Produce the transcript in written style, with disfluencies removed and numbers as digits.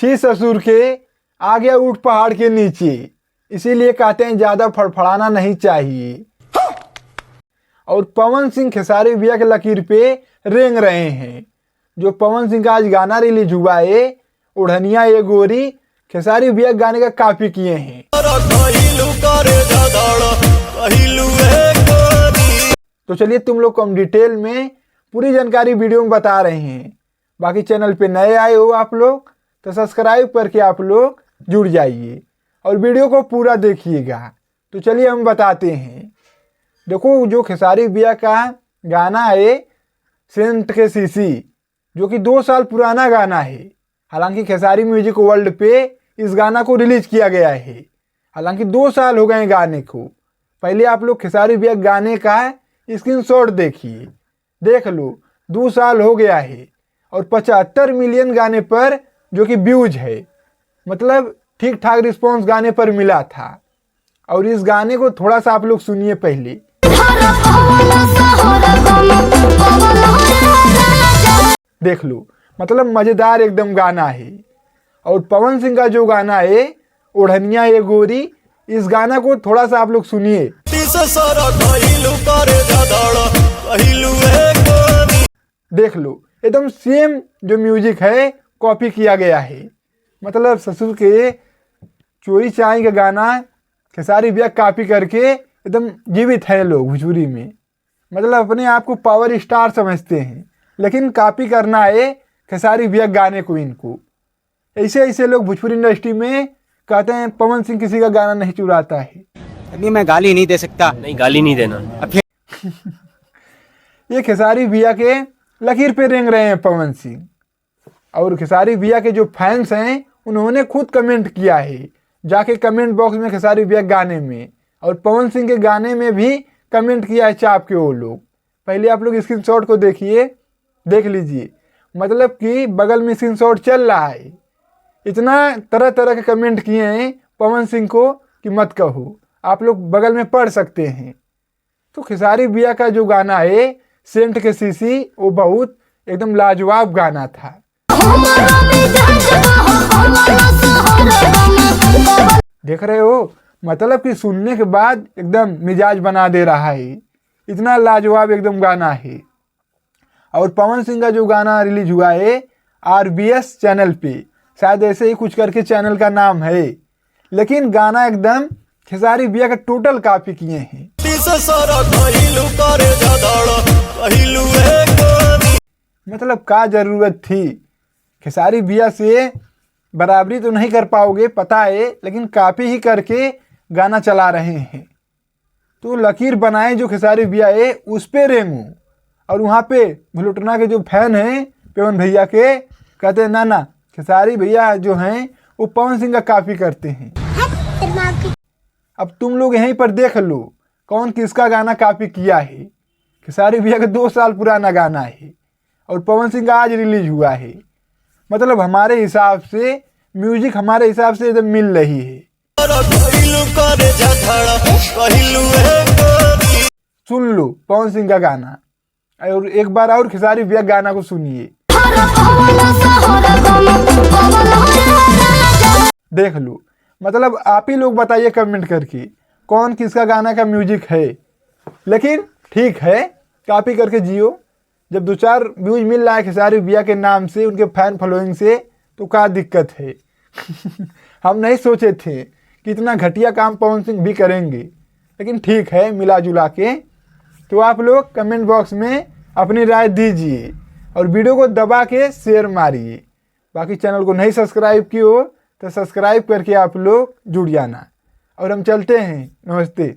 छी ससुर के आ गया ऊँट पहाड़ के नीचे, इसीलिए कहते हैं ज़्यादा फड़फड़ाना नहीं चाहिए। और पवन सिंह खेसारी भैया के लकीर पे रेंग रहे हैं। जो पवन सिंह का आज गाना रिलीज हुआ है ओढ़निया ये गोरी, खेसारी भैया गाने का कॉपी किए हैं। तो चलिए तुम लोग को हम डिटेल में पूरी जानकारी वीडियो में बता रहे हैं। बाकी चैनल पे नए आए हो आप लोग तो सब्सक्राइब करके आप लोग जुड़ जाइए और वीडियो को पूरा देखिएगा। तो चलिए हम बताते हैं। देखो जो खेसारी भैया का गाना है सेंट के सीसी, जो कि 2 साल पुराना गाना है। हालांकि खेसारी म्यूजिक वर्ल्ड पे इस गाना को रिलीज किया गया है। हालांकि 2 साल हो गए गाने को। पहले आप लोग खेसारी भैया गाने का स्क्रीनशॉट देखिए, देख लो 2 साल हो गया है और 75 मिलियन गाने पर जो कि व्यूज है, मतलब ठीक ठाक रिस्पॉन्स गाने पर मिला था। और इस गाने को थोड़ा सा आप लोग सुनिए पहले। देख लो, मतलब मजेदार एकदम गाना है। और पवन सिंह का जो गाना है ओढ़निया ये गोरी, इस गाना को थोड़ा सा आप लोग सुनिए। देख लो एकदम सेम जो म्यूजिक है कॉपी किया गया है। मतलब ससुर के चोरी चाय का गाना खेसारी भैया कॉपी करके एकदम जीवित है लोग भोजपुरी में। मतलब अपने आप को पावर स्टार समझते हैं, लेकिन कॉपी करना है खेसारी भैया गाने को। इनको ऐसे लोग भोजपुरी इंडस्ट्री में कहते हैं पवन सिंह किसी का गाना नहीं चुराता है। अभी मैं गाली नहीं दे सकता। नहीं, गाली नहीं देना। ये खेसारी भैया के लकीर पे रेंग रहे हैं पवन सिंह। और खेसारी भैया के जो फैंस हैं उन्होंने खुद कमेंट किया है जाके कमेंट बॉक्स में खेसारी भैया गाने में, और पवन सिंह के गाने में भी कमेंट किया है चाप के वो लोग। पहले आप लोग स्क्रीनशॉट को देखिए, देख लीजिए। मतलब कि बगल में स्क्रीनशॉट चल रहा है। इतना तरह तरह के कमेंट किए हैं पवन सिंह को कि मत कहो, आप लोग बगल में पढ़ सकते हैं। तो खेसारी भैया का जो गाना है सेंट के सीसी, वो बहुत एकदम लाजवाब गाना था। देख रहे हो, मतलब कि सुनने के बाद एकदम मिजाज बना दे रहा है। इतना लाजवाब एकदम गाना है। और पवन सिंह का जो गाना रिलीज हुआ है RBS चैनल पे, शायद ऐसे ही कुछ करके चैनल का नाम है, लेकिन गाना एकदम खेसारी भैया का टोटल कॉपी किए हैं। मतलब क्या जरूरत थी, खेसारी भैया से बराबरी तो नहीं कर पाओगे पता है, लेकिन कॉपी ही करके गाना चला रहे हैं। तो लकीर बनाए जो खेसारी भैया है उस पे रेंगू। और वहाँ पे भुलुटना के जो फैन हैं पवन भैया के, कहते हैं ना खेसारी भैया जो हैं वो पवन सिंह का कॉपी करते हैं। अब तुम लोग यहीं पर देख लो कौन किसका गाना कॉपी किया है। खेसारी भैया का 2 साल पुराना गाना है और पवन सिंह का आज रिलीज हुआ है। मतलब हमारे हिसाब से म्यूजिक हमारे हिसाब से एकदम मिल रही है। सुन लो पवन सिंह का गाना, और एक बार और खेसारी भैया गाना को सुनिए, देख लो। मतलब आप ही लोग बताइए कमेंट करके कौन किसका गाना का म्यूजिक है। लेकिन ठीक है, कॉपी करके जियो। जब 2-4 व्यूज मिल रहा है खेसारी भैया के नाम से, उनके फैन फॉलोइंग से, तो क्या दिक्कत है। हम नहीं सोचे थे कि इतना घटिया काम पवन सिंह भी करेंगे, लेकिन ठीक है मिला जुला के। तो आप लोग कमेंट बॉक्स में अपनी राय दीजिए और वीडियो को दबा के शेयर मारिए। बाकी चैनल को नहीं सब्सक्राइब किए हो तो सब्सक्राइब करके आप लोग जुड़ जाना। और हम चलते हैं, नमस्ते।